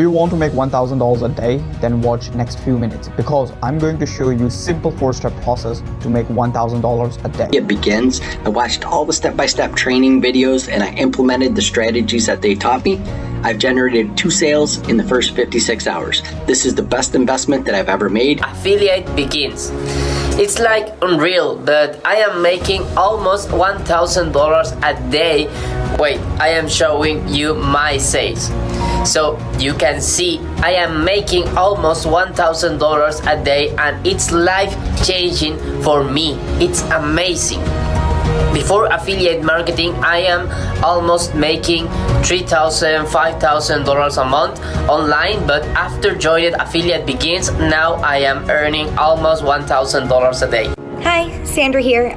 you want to make $1,000 a day, then watch next few minutes because I'm going to show you simple 4-step process to make $1,000 a day. It begins. I watched all the step-by-step training videos and I implemented the strategies that they taught me. I've generated 2 sales in the first 56 hours. This is the best investment that I've ever made. Affiliate begins. It's like unreal, but I am making almost $1,000 a day. Wait, I am showing you my sales. So you can see I am making almost $1,000 a day and it's life-changing for me. It's amazing. Before affiliate marketing, I am almost making $3,000, $5,000 a month online, but after joining Affiliate Begins, now I am earning almost $1,000 a day. Hi, Sandra here.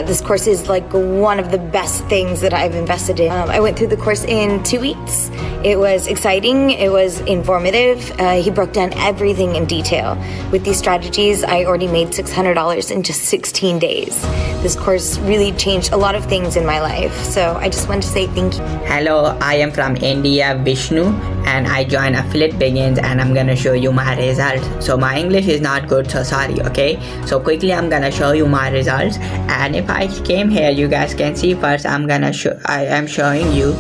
This course is like one of the best things that I've invested in. I went through the course in 2 weeks. It was exciting, it was informative. He broke down everything in detail. With these strategies, I already made $600 in just 16 days. This course really changed a lot of things in my life, so I just want to say thank you. Hello, I am from India, Vishnu, and I joined Affiliate Begins and I'm gonna show you my results. So my English is not good, so sorry, okay? So quickly I'm gonna show you my results, and if I came here, you guys can see first I am showing you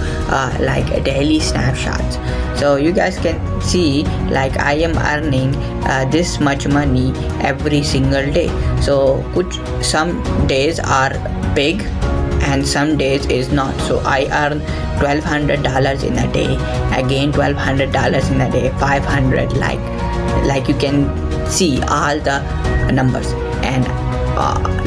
like daily snapshots. So you guys can see like I am earning this much money every single day. So some days are big and some days is not. So I earn $1,200 in a day, again $1,200 in a day, 500, like you can see all the numbers, and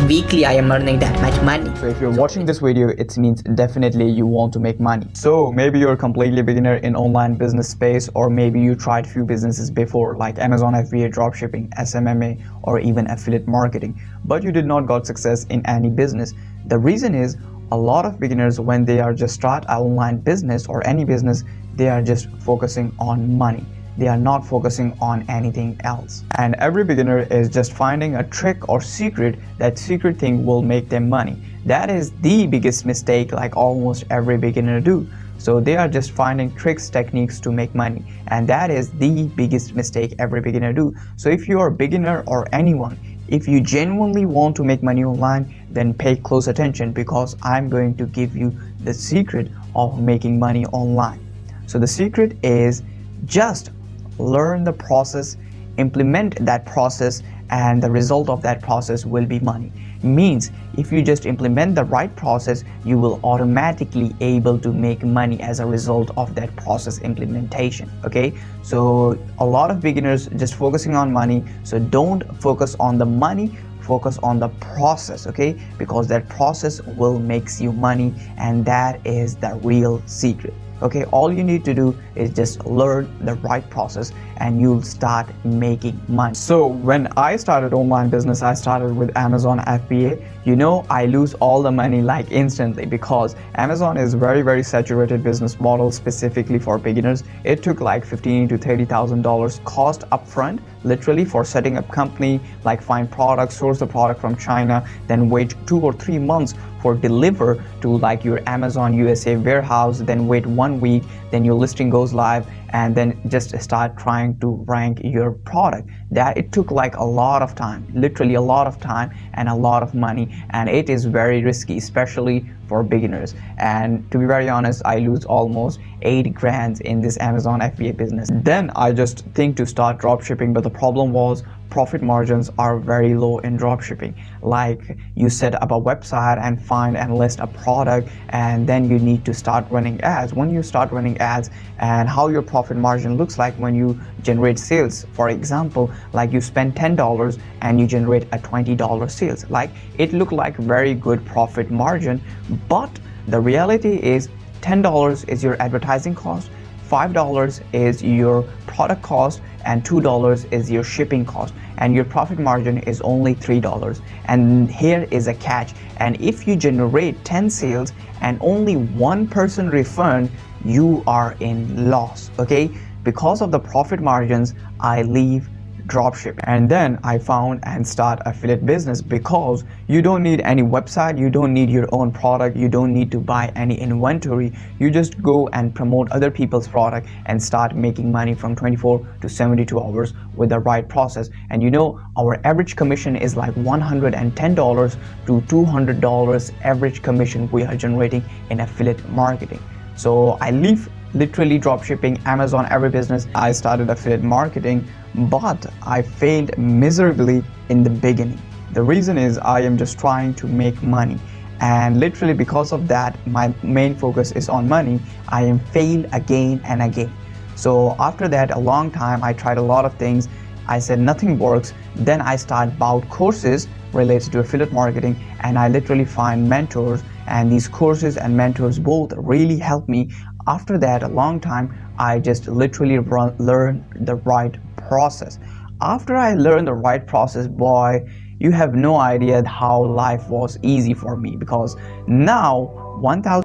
weekly I am earning that much money. So if you're watching this video, it means definitely you want to make money. So maybe you're a completely beginner in online business space, or maybe you tried few businesses before like Amazon FBA, dropshipping, SMMA, or even affiliate marketing, but you did not got success in any business. The reason is a lot of beginners, when they are just start an online business or any business, they are just focusing on money. They are not focusing on anything else. And every beginner is just finding a trick or secret. That secret thing will make them money. That is the biggest mistake like almost every beginner do. So they are just finding tricks, techniques to make money, and that is the biggest mistake every beginner do. So if you are a beginner or anyone, if you genuinely want to make money online, then pay close attention because I'm going to give you the secret of making money online. So the secret is just learn the process, implement that process, and the result of that process will be money. Means if you just implement the right process, you will automatically able to make money as a result of that process implementation. Okay, so a lot of beginners just focusing on money, so don't focus on the money, focus on the process, okay, because that process will makes you money, and that is the real secret. Okay, all you need to do is just learn the right process and you'll start making money. So when I started online business, I started with Amazon FBA. You know, I lose all the money like instantly because Amazon is very saturated business model specifically for beginners. It took like $15,000 to $30,000 cost upfront, literally, for setting up company, like find products, source the product from China, then wait 2 or 3 months for deliver to like your Amazon USA warehouse, then wait 1 week, then your listing goes live, and then just start trying to rank your product. That it took like a lot of time, literally a lot of time and a lot of money, and it is very risky, especially for beginners. And to be very honest, I lose almost 8 grand in this Amazon FBA business. Then I just think to start drop shipping, but the problem was profit margins are very low in dropshipping. Like you set up a website and find and list a product, and then you need to start running ads. When you start running ads, and how your profit margin looks like when you generate sales, for example, like you spend $10 and you generate a $20 sales, like it looked like very good profit margin, but the reality is $10 is your advertising cost, $5 is your product cost, and $2 is your shipping cost, and your profit margin is only $3. And here is a catch, and if you generate 10 sales and only 1 person refund, you are in loss. Okay, because of the profit margins, I leave dropshipping. And then I found and start affiliate business, because you don't need any website, you don't need your own product, you don't need to buy any inventory. You just go and promote other people's product and start making money from 24 to 72 hours with the right process. And you know, our average commission is like $110 to $200 average commission we are generating in affiliate marketing. So I leave literally dropshipping, Amazon, every business. I started affiliate marketing, but I failed miserably in the beginning. The reason is I am just trying to make money, and literally because of that, my main focus is on money. I am failed again and again. So after that, a long time, I tried a lot of things. I said nothing works. Then I start bought courses related to affiliate marketing, and I literally find mentors, and these courses and mentors both really help me. After that, a long time, I just literally learned the right process. After I learned the right process, boy, you have no idea how life was easy for me, because now 1,000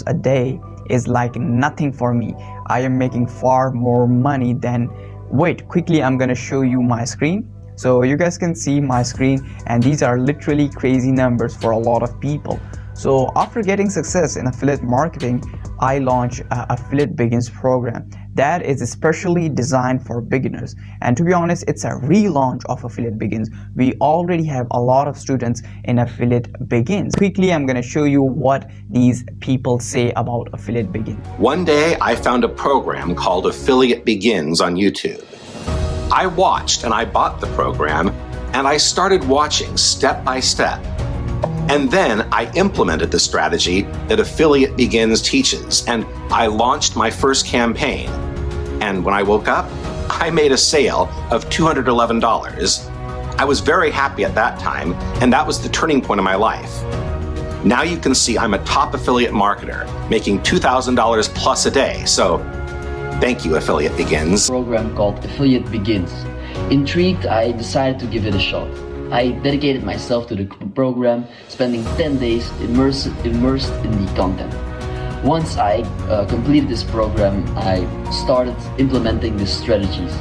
a day is like nothing for me. I am making far more money than, wait, quickly I'm gonna show you my screen. So you guys can see my screen, and these are literally crazy numbers for a lot of people. So after getting success in affiliate marketing, I launched Affiliate Begins program that is especially designed for beginners. And to be honest, it's a relaunch of Affiliate Begins. We already have a lot of students in Affiliate Begins. Quickly, I'm going to show you what these people say about Affiliate Begins. One day, I found a program called Affiliate Begins on YouTube. I watched and I bought the program, and I started watching step by step. And then I implemented the strategy that Affiliate Begins teaches, and I launched my first campaign. And when I woke up, I made a sale of $211. I was very happy at that time, and that was the turning point of my life. Now you can see I'm a top affiliate marketer, making $2,000 plus a day. So thank you, Affiliate Begins. Program called Affiliate Begins. Intrigued, I decided to give it a shot. I dedicated myself to the program, spending 10 days immersed in the content. Once I completed this program, I started implementing the strategies.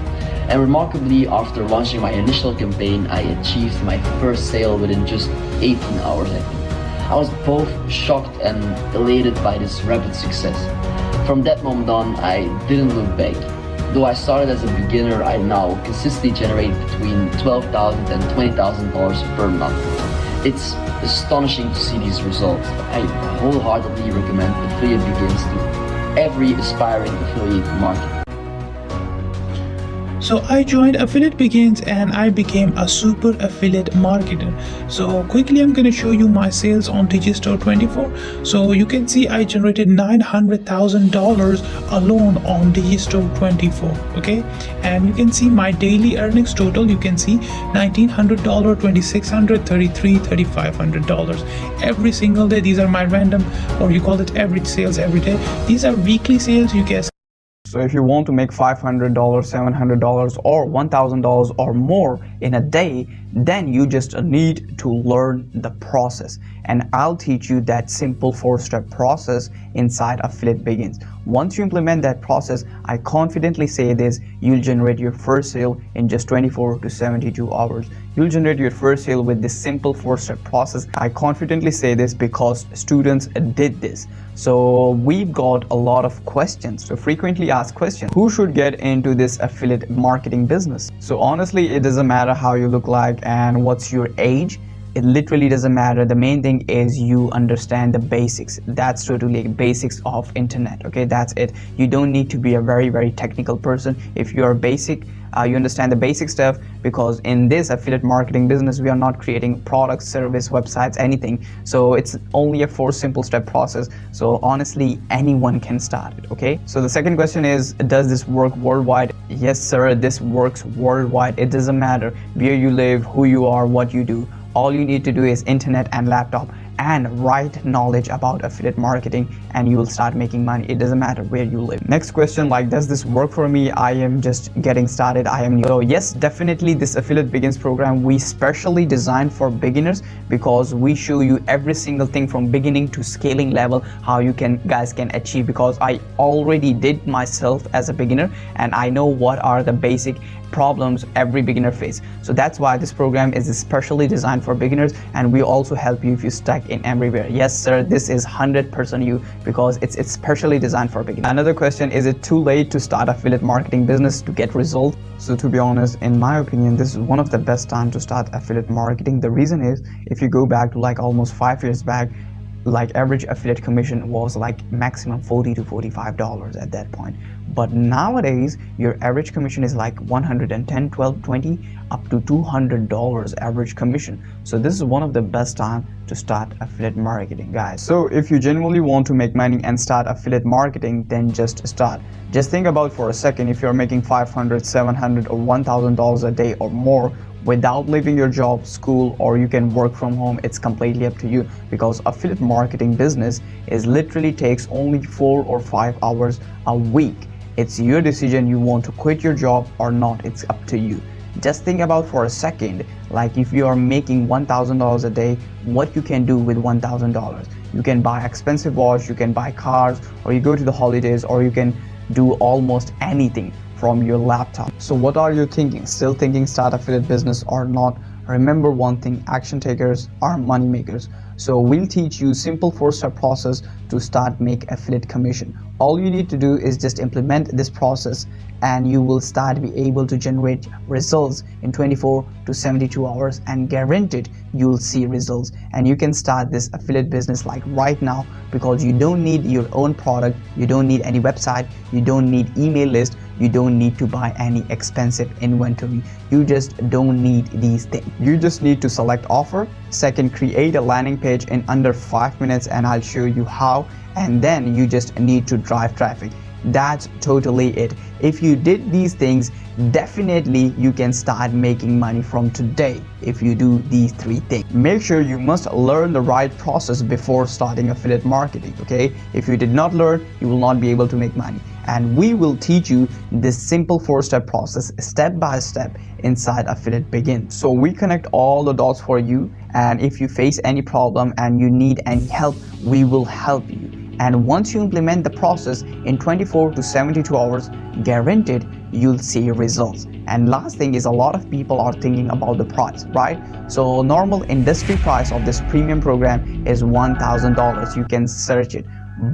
And remarkably, after launching my initial campaign, I achieved my first sale within just 18 hours, I think. I was both shocked and elated by this rapid success. From that moment on, I didn't look back. Though I started as a beginner, I now consistently generate between $12,000 and $20,000 per month. It's astonishing to see these results. I wholeheartedly recommend Affiliate Begins to every aspiring affiliate marketer. So I joined Affiliate Begins and I became a super affiliate marketer. So quickly I'm going to show you my sales on Digistore 24. So you can see I generated $900,000 alone on Digistore 24. Okay, and you can see my daily earnings total. You can see $1,900, $2,600, $3,300, $3,500 every single day. These are my random, or you call it average sales every day. These are weekly sales. You guys. So if you want to make $500, $700 or $1,000 or more in a day, then you just need to learn the process. And I'll teach you that simple 4-step process inside Affiliate Begins. Once you implement that process, I confidently say this, you'll generate your first sale in just 24 to 72 hours. You'll generate your first sale with this simple 4-step process. I confidently say this because students did this. So we've got a lot of questions. So frequently asked questions. Who should get into this affiliate marketing business? So honestly, it doesn't matter how you look like and what's your age. It literally doesn't matter. The main thing is you understand the basics. That's totally basics of internet. Okay, that's it. You don't need to be a very technical person. If you're basic, you understand the basic stuff, because in this affiliate marketing business, we are not creating products, service, websites, anything. So it's only a 4 simple step process. So honestly, anyone can start it. Okay, so the second question is, does this work worldwide? Yes, sir, this works worldwide. It doesn't matter where you live, who you are, what you do. All you need to do is internet and laptop, and right knowledge about affiliate marketing, and you will start making money. It doesn't matter where you live. Next question, like, does this work for me? I am just getting started, I am new. So yes, definitely this Affiliate Begins program we specially designed for beginners, because we show you every single thing from beginning to scaling level, how you guys can achieve, because I already did myself as a beginner and I know what are the basic problems every beginner face. So that's why this program is especially designed for beginners, and we also help you if you're stuck in everywhere. Yes sir, this is 100% you, because it's specially designed for beginners. Another question, is it too late to start affiliate marketing business to get results? So to be honest, in my opinion, this is one of the best time to start affiliate marketing. The reason is, if you go back to like almost 5 years back, like average affiliate commission was like maximum $40 to $45 at that point. But nowadays your average commission is like $110, $12, $20 up to $200 average commission. So this is one of the best time to start affiliate marketing, guys. So if you genuinely want to make money and start affiliate marketing, then just start. Just think about for a second, if you're making $500, $700 or $1,000 a day or more without leaving your job, school, or you can work from home, it's completely up to you, because affiliate marketing business is literally takes only 4 or 5 hours a week. It's your decision, you want to quit your job or not, it's up to you. Just think about for a second, like if you are making $1,000 a day, what you can do with $1,000. You can buy expensive watch, you can buy cars, or you go to the holidays, or you can do almost anything from your laptop. So what are you thinking? Still thinking start affiliate business or not? Remember one thing, action takers are money makers. So we'll teach you simple 4-step process to start make affiliate commission. All you need to do is just implement this process and you will start be able to generate results in 24 to 72 hours, and guaranteed you'll see results. And you can start this affiliate business like right now, because you don't need your own product, you don't need any website, you don't need email list, you don't need to buy any expensive inventory. You just don't need these things. You just need to select offer. Second, create a landing page in under 5 minutes, and I'll show you how. And then you just need to drive traffic. That's totally it. If you did these things, definitely you can start making money from today if you do these 3 things. Make sure you must learn the right process before starting affiliate marketing, okay? If you did not learn, you will not be able to make money. And we will teach you this simple 4-step process step by step inside Affiliate Begins. So we connect all the dots for you, and if you face any problem and you need any help, we will help you. And once you implement the process in 24 to 72 hours, guaranteed you'll see results. And last thing is, a lot of people are thinking about the price, right? So normal industry price of this premium program is $1,000. You can search it,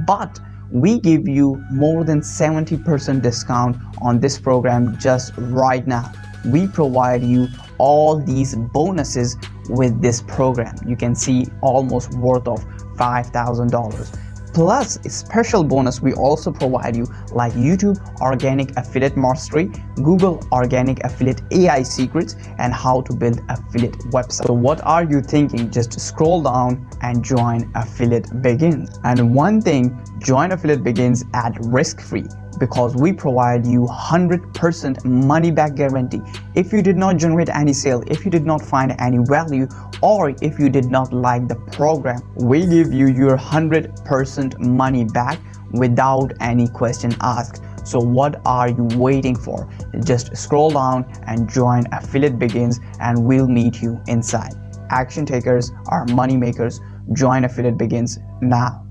but we give you more than 70% discount on this program just right now. We provide you all these bonuses with this program. You can see almost worth of $5,000. Plus a special bonus we also provide you, like YouTube Organic Affiliate Mastery, Google Organic Affiliate AI Secrets, and how to build affiliate website. So what are you thinking? Just scroll down and join Affiliate Begins. And one thing, join Affiliate Begins at risk-free, because we provide you 100% money back guarantee. If you did not generate any sale, if you did not find any value, or if you did not like the program, we give you your 100% money back without any question asked. So what are you waiting for? Just scroll down and join Affiliate Begins, and we'll meet you inside. Action takers are money makers. Join Affiliate Begins now.